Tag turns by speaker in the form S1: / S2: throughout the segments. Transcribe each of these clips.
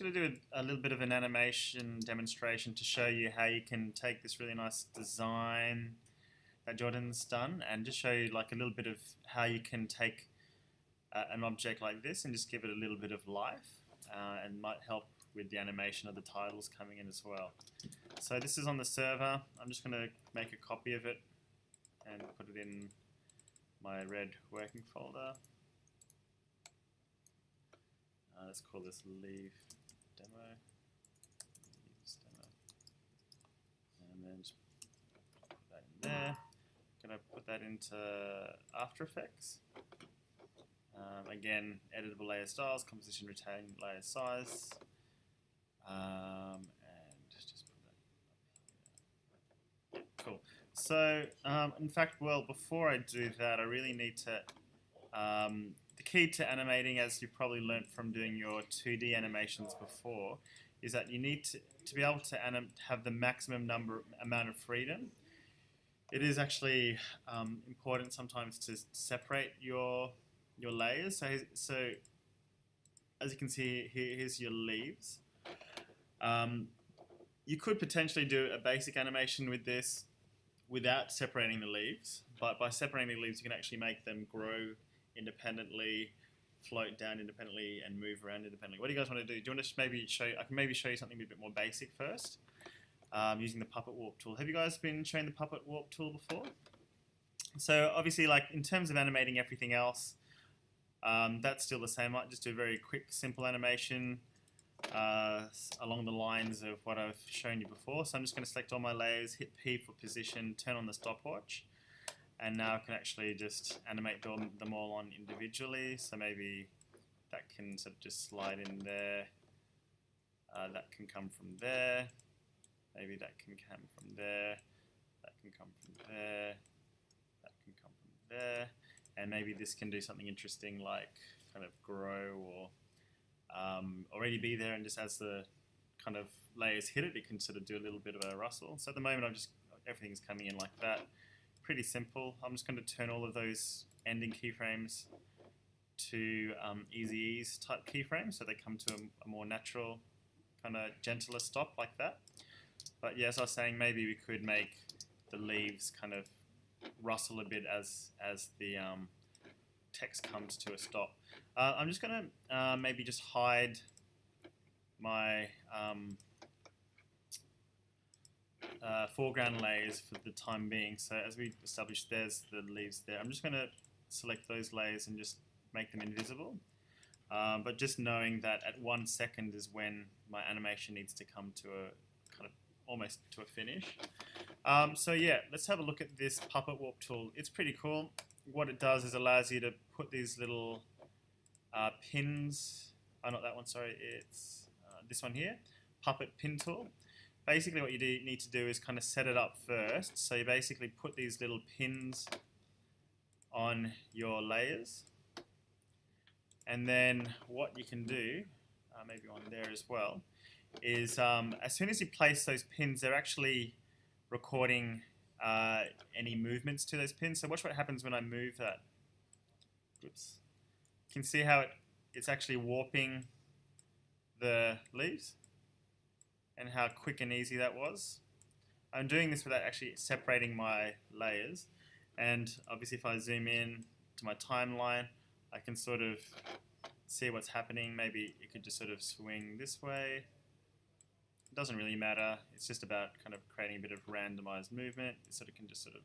S1: I'm going to do a little bit of an animation demonstration to show you how you can take this really nice design that Jordan's done and just show you like a little bit of how you can take an object like this and just give it a little bit of life and might help with the animation of the titles coming in as well. So this is on the server. I'm just going to make a copy of it and put it in my red working folder. Let's call this leave demo. And then just put that in there. I'm going to put that into After Effects. Again, editable layer styles, composition, retain layer size, and just put that up here. Yeah, cool. So, in fact, well, before I do that, I really need to. The key to animating, as you've probably learnt from doing your 2D animations before, is that you need to be able to have the maximum amount of freedom. It is actually important sometimes to separate your layers. So as you can see here, here's your leaves. You could potentially do a basic animation with this without separating the leaves, but by separating the leaves you can actually make them grow independently, float down independently, and move around independently. What do you guys want to do? Do you want to maybe show you, I can maybe show you something a bit more basic first, using the Puppet Warp tool. Have you guys been showing the Puppet Warp tool before? So obviously, like in terms of animating everything else, that's still the same. I might just do a very quick, simple animation along the lines of what I've shown you before. So I'm just going to select all my layers, hit P for position, turn on the stopwatch, and now I can actually just animate them all on individually. So maybe that can sort of just slide in there. That can come from there. Maybe that can come from there. That can come from there. That can come from there. And maybe this can do something interesting like kind of grow or already be there, and just as the kind of layers hit it, it can sort of do a little bit of a rustle. So at the moment everything's coming in like that. Pretty simple. I'm just going to turn all of those ending keyframes to easy ease type keyframes, so they come to a more natural, kind of gentler stop like that. But yeah, as I was saying, maybe we could make the leaves kind of rustle a bit as the text comes to a stop. I'm just going to maybe just hide my foreground layers for the time being. So as we established, there's the leaves there. I'm just going to select those layers and just make them invisible. But just knowing that at 1 second is when my animation needs to come to a kind of almost to a finish. So yeah, let's have a look at this Puppet Warp tool. It's pretty cool. What it does is allows you to put these little pins. Oh, not that one, sorry. It's this one here, Puppet Pin Tool. Basically what you need to do is kind of set it up first. So you basically put these little pins on your layers. And then what you can do, maybe on there as well, is as soon as you place those pins, they're actually recording any movements to those pins. So watch what happens when I move that. Oops. You can see how it's actually warping the leaves and how quick and easy that was. I'm doing this without actually separating my layers. And obviously if I zoom in to my timeline, I can sort of see what's happening. Maybe it could just sort of swing this way. It doesn't really matter. It's just about kind of creating a bit of randomized movement. It sort of can just sort of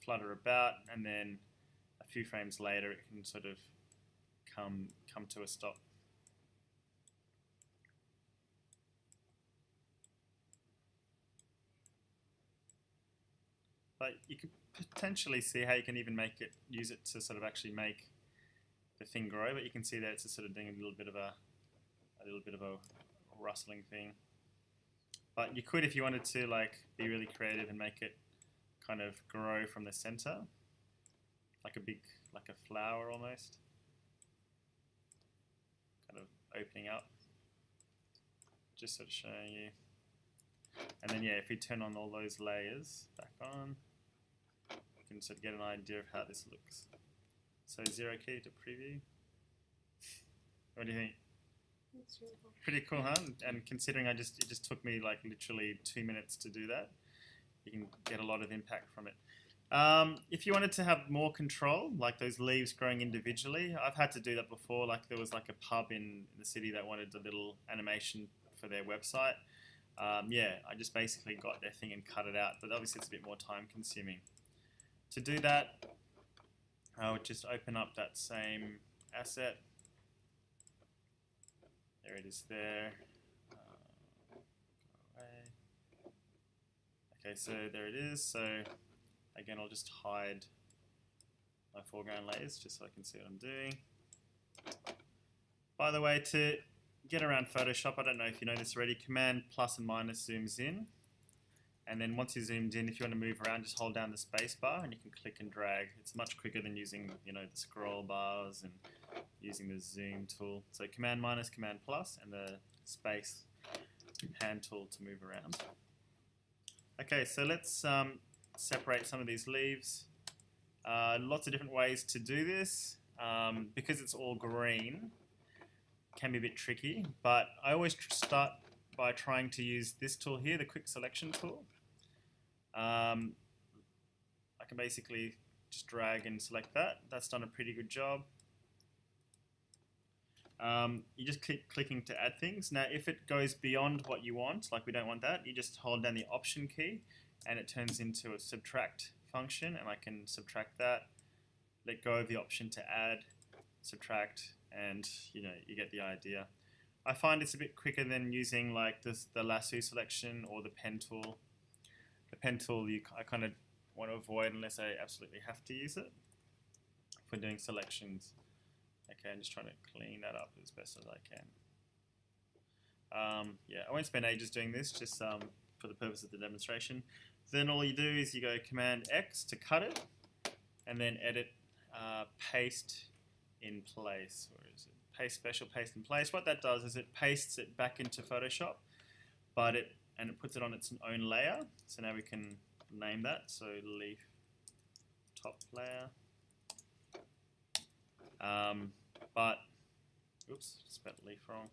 S1: flutter about, and then a few frames later it can sort of come to a stop. But you could potentially see how you can even use it to sort of actually make the thing grow. But you can see that it's sort of doing a little bit of a rustling thing. But you could, if you wanted to, like be really creative and make it kind of grow from the center, like a flower almost, kind of opening up. Just sort of showing you. And then yeah, if we turn on all those layers back on, you can sort of get an idea of how this looks. So 0 key to preview. What do you think?
S2: That's really cool.
S1: Pretty cool, huh? And considering it just took me like literally 2 minutes to do that, you can get a lot of impact from it. If you wanted to have more control, like those leaves growing individually, I've had to do that before. Like there was like a pub in the city that wanted a little animation for their website. Yeah, I just basically got their thing and cut it out, but obviously it's a bit more time consuming. To do that, I would just open up that same asset. There it is there. Go away. Okay, so there it is. So again, I'll just hide my foreground layers just so I can see what I'm doing. By the way, to get around Photoshop, I don't know if you know this already, Command plus and minus zooms in. And then once you zoomed in, if you want to move around, just hold down the space bar and you can click and drag. It's much quicker than using, the scroll bars and using the zoom tool. So Command minus, Command plus, and the space hand tool to move around. Okay, so let's separate some of these leaves. Lots of different ways to do this. Because it's all green, it can be a bit tricky, but I always start by trying to use this tool here, the quick selection tool. I can basically just drag and select that. That's done a pretty good job. You just keep clicking to add things. Now if it goes beyond what you want, like we don't want that, you just hold down the option key and it turns into a subtract function, and I can subtract that, let go of the option to add, subtract, and you get the idea. I find it's a bit quicker than using like the lasso selection or the pen tool. The pen tool I kind of want to avoid unless I absolutely have to use it for doing selections. Okay, I'm just trying to clean that up as best as I can. Yeah, I won't spend ages doing this, just for the purpose of the demonstration. Then all you do is you go Command X to cut it, and then edit, paste in place. Where is it? Paste special, paste in place. What that does is it pastes it back into Photoshop, but it puts it on its own layer. So now we can name that. So leaf top layer. But oops, spelled leaf wrong.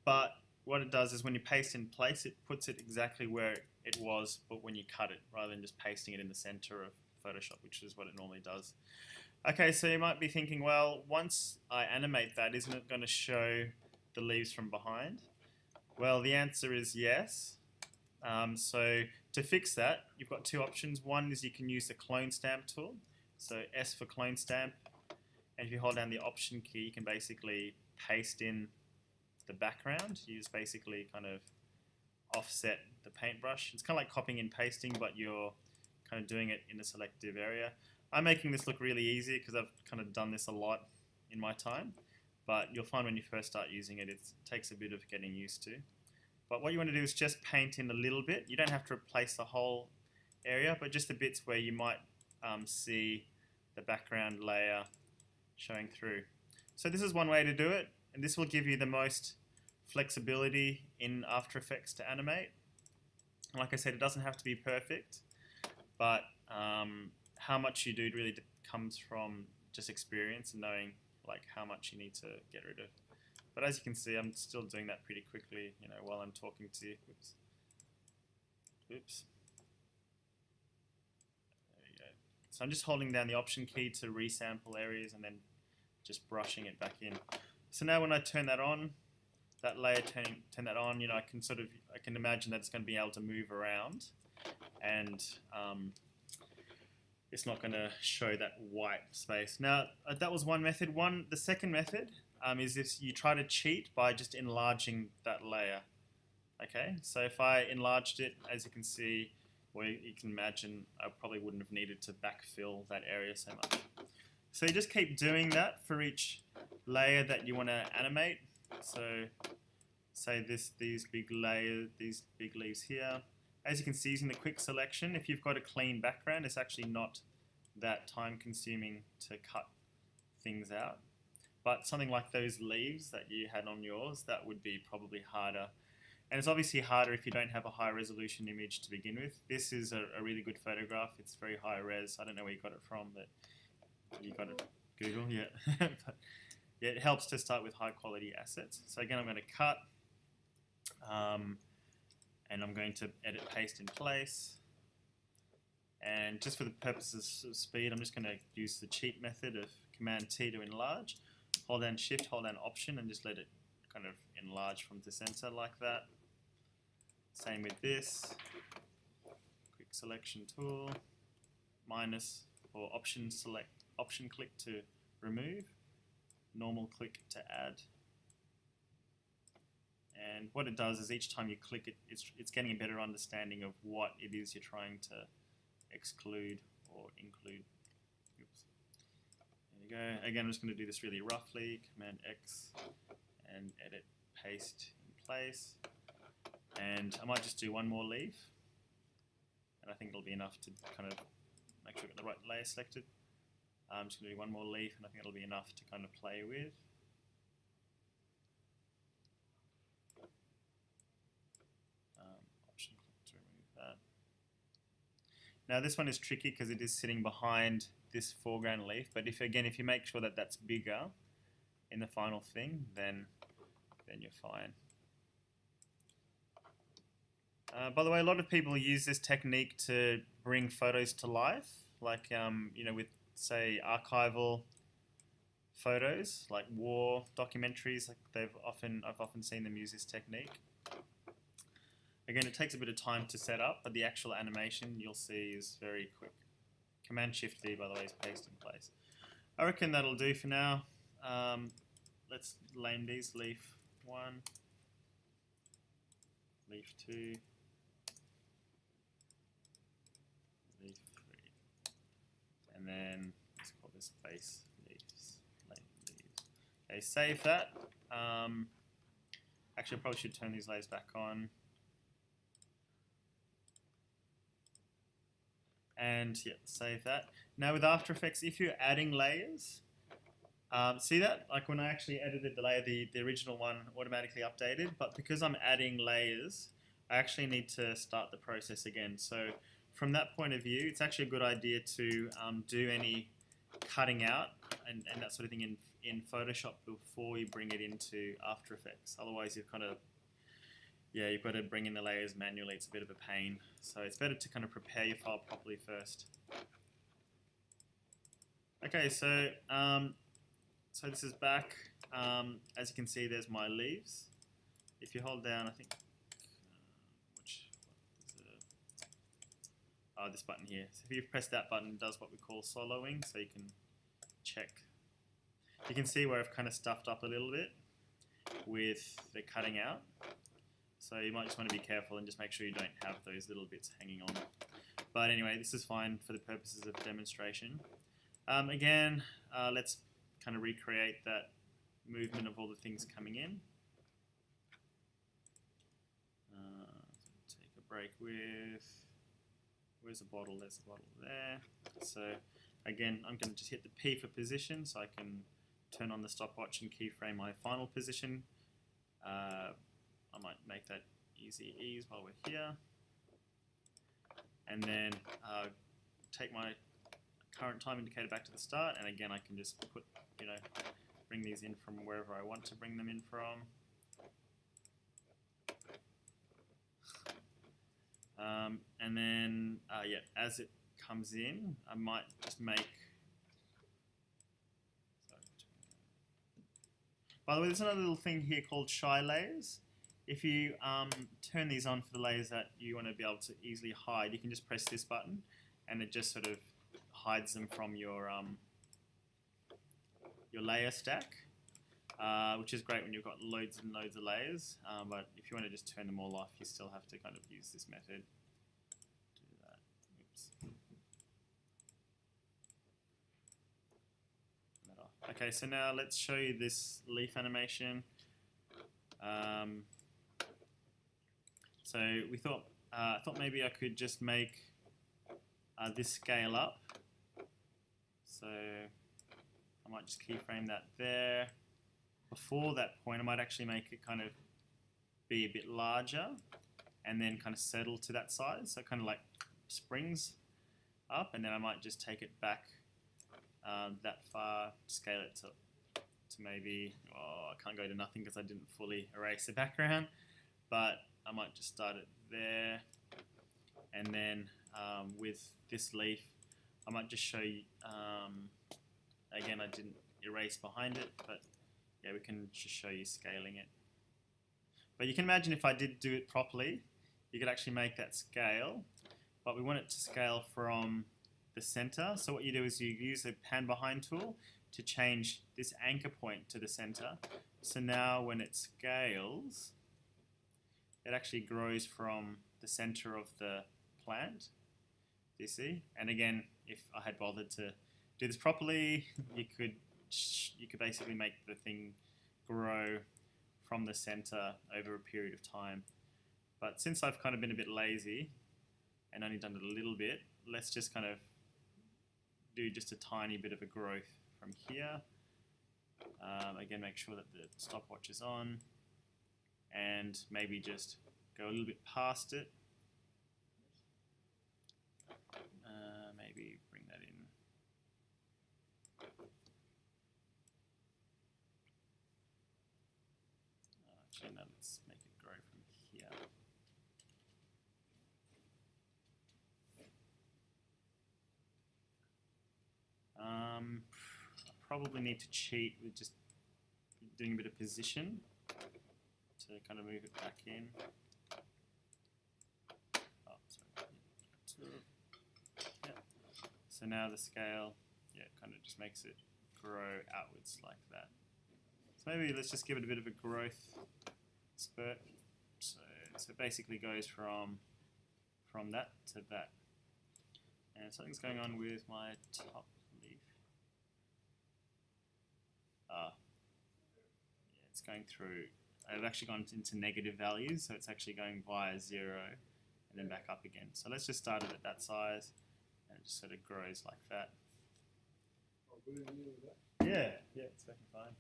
S1: But what it does is when you paste in place, it puts it exactly where it was, but when you cut it, rather than just pasting it in the center of Photoshop, which is what it normally does. Okay, so you might be thinking, well, once I animate that, isn't it going to show the leaves from behind? Well, the answer is yes. So to fix that, you've got two options. One is you can use the clone stamp tool. So S for clone stamp. And if you hold down the option key, you can basically paste in the background. You just basically kind of offset the paintbrush. It's kind of like copying and pasting, but you're kind of doing it in a selective area. I'm making this look really easy because I've kind of done this a lot in my time, but you'll find when you first start using it, it takes a bit of getting used to. But what you want to do is just paint in a little bit. You don't have to replace the whole area, but just the bits where you might see the background layer showing through. So this is one way to do it, and this will give you the most flexibility in After Effects to animate. Like I said, it doesn't have to be perfect, but how much you do really comes from just experience and knowing like how much you need to get rid of. But as you can see, I'm still doing that pretty quickly, while I'm talking to you. Oops. Oops. There you go. So I'm just holding down the option key to resample areas and then just brushing it back in. So now when I turn that on, that layer, turn that on, I can imagine that it's going to be able to move around, and it's not going to show that white space. Now that was one method. The second method is if you try to cheat by just enlarging that layer. Okay, so if I enlarged it, as you can see, or you can imagine, I probably wouldn't have needed to backfill that area so much. So you just keep doing that for each layer that you want to animate. So say these big leaves here. As you can see, using the quick selection, if you've got a clean background, it's actually not that time consuming to cut things out. But something like those leaves that you had on yours, that would be probably harder. And it's obviously harder if you don't have a high resolution image to begin with. This is a really good photograph. It's very high res. I don't know where you got it from, but you got it Google, yeah. But yeah, it helps to start with high quality assets. So again, I'm going to cut, and I'm going to edit paste in place. And just for the purposes of speed, I'm just going to use the cheat method of Command T to enlarge. Hold down Shift, hold down Option, and just let it kind of enlarge from the center like that. Same with this. Quick selection tool, minus or option select, option click to remove, normal click to add. And what it does is each time you click it, it's getting a better understanding of what it is you're trying to exclude or include. Oops. There you go. Again, I'm just going to do this really roughly. Command X and edit paste in place. And I might just do one more leaf. And I think it'll be enough to kind of make sure I've got the right layer selected. I'm just going to do one more leaf, and I think it'll be enough to kind of play with. Option click to remove that. Now this one is tricky because it is sitting behind this foreground leaf, but if you make sure that that's bigger in the final thing, then you're fine. By the way, a lot of people use this technique to bring photos to life, like with say archival photos, like war documentaries. Like I've often seen them use this technique. Again, it takes a bit of time to set up, but the actual animation you'll see is very quick. Command Shift D, by the way, is paste in place. I reckon that'll do for now. Let's name these leaf 1, leaf 2, leaf 3, and then let's call this base leaves. Okay, save that. Actually, I probably should turn these layers back on. And yeah, save that. Now with After Effects, if you're adding layers, see that? Like when I actually edited the layer, the original one automatically updated, but because I'm adding layers, I actually need to start the process again. So from that point of view, it's actually a good idea to do any cutting out and that sort of thing in Photoshop before you bring it into After Effects. Otherwise, you've got to bring in the layers manually. It's a bit of a pain. So it's better to kind of prepare your file properly first. Okay, so this is back. As you can see, there's my leaves. If you hold down, I think, this button here. So if you press that button, it does what we call soloing, so you can check. You can see where I've kind of stuffed up a little bit with the cutting out. So you might just want to be careful and just make sure you don't have those little bits hanging on. But anyway, this is fine for the purposes of demonstration. Again, let's kind of recreate that movement of all the things coming in. Take a break with, where's the bottle? There's the bottle there. So again, I'm going to just hit the P for position so I can turn on the stopwatch and keyframe my final position. I might make that easy ease while we're here. And then take my current time indicator back to the start, and again I can just put, bring these in from wherever I want to bring them in from. And then, as it comes in, I might just make... By the way, there's another little thing here called shy layers. If you turn these on for the layers that you want to be able to easily hide, you can just press this button and it just sort of hides them from your layer stack, which is great when you've got loads and loads of layers, but if you want to just turn them all off, you still have to kind of use this method. Do that. Oops. Turn that off. Okay, so now let's show you this leaf animation. So we thought, I thought maybe I could just make this scale up. So I might just keyframe that there. Before that point, I might actually make it kind of be a bit larger and then kind of settle to that size. So kind of like springs up, and then I might just take it back that far, scale it to to maybe, I can't go to nothing because I didn't fully erase the background, but I might just start it there. And then with this leaf, I might just show you, again, I didn't erase behind it, but yeah, we can just show you scaling it. But you can imagine if I did do it properly, you could actually make that scale, but we want it to scale from the center. So what you do is you use the pan behind tool to change this anchor point to the center. So now when it scales, it actually grows from the center of the plant. Do you see? And again, if I had bothered to do this properly, you could basically make the thing grow from the center over a period of time. But since I've kind of been a bit lazy and only done it a little bit, let's just kind of do just a tiny bit of a growth from here. Again, make sure that the stopwatch is on, and maybe just go a little bit past it. Maybe bring that in. Actually, no, let's make it grow from here. I probably need to cheat with just doing a bit of position to kind of move it back in. Oh, sorry. Yeah. So now the scale, kind of just makes it grow outwards like that. So maybe let's just give it a bit of a growth spurt. So it basically goes from that to that. And something's going on with my top leaf. Yeah, it's going through. I've actually gone into negative values, so it's actually going via 0 and then back up again. So let's just start it at that size, and it just sort of grows like that. Yeah, it's working fine.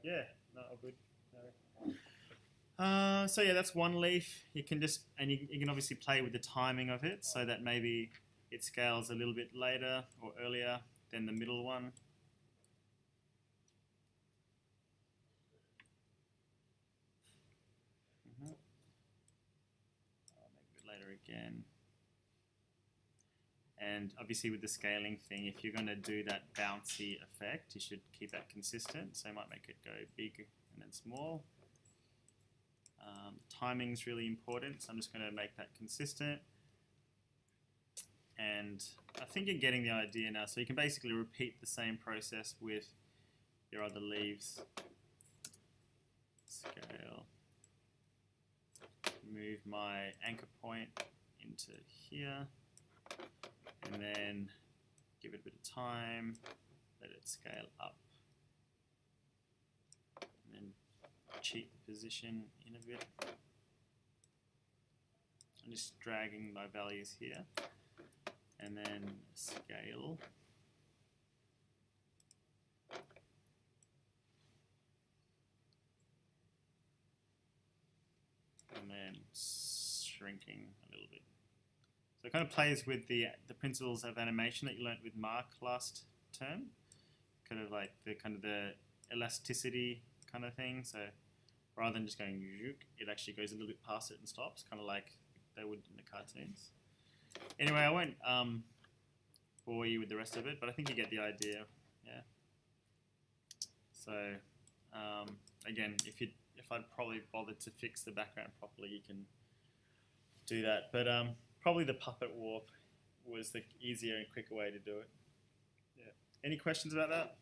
S1: Yeah, no, all good. No. So yeah, that's one leaf. You can just, and you can obviously play with the timing of it, so that maybe it scales a little bit later or earlier than the middle one. I'll make it a bit later again. And obviously with the scaling thing, if you're going to do that bouncy effect, you should keep that consistent. So you might make it go big and then small. Timing is really important, so I'm just going to make that consistent. And I think you're getting the idea now. So you can basically repeat the same process with your other leaves. Scale. Move my anchor point into here. And then give it a bit of time, let it scale up. And then cheat the position in a bit. I'm just dragging my values here. And then scale. And then shrinking a little bit. So it kind of plays with the principles of animation that you learnt with Mark last term, kind of like the elasticity kind of thing. So rather than just going, it actually goes a little bit past it and stops, kind of like they would in the cartoons. Anyway, I won't bore you with the rest of it, but I think you get the idea. Yeah. So again, if I'd probably bothered to fix the background properly, you can do that. But probably the puppet warp was the easier and quicker way to do it. Yeah. Any questions about that?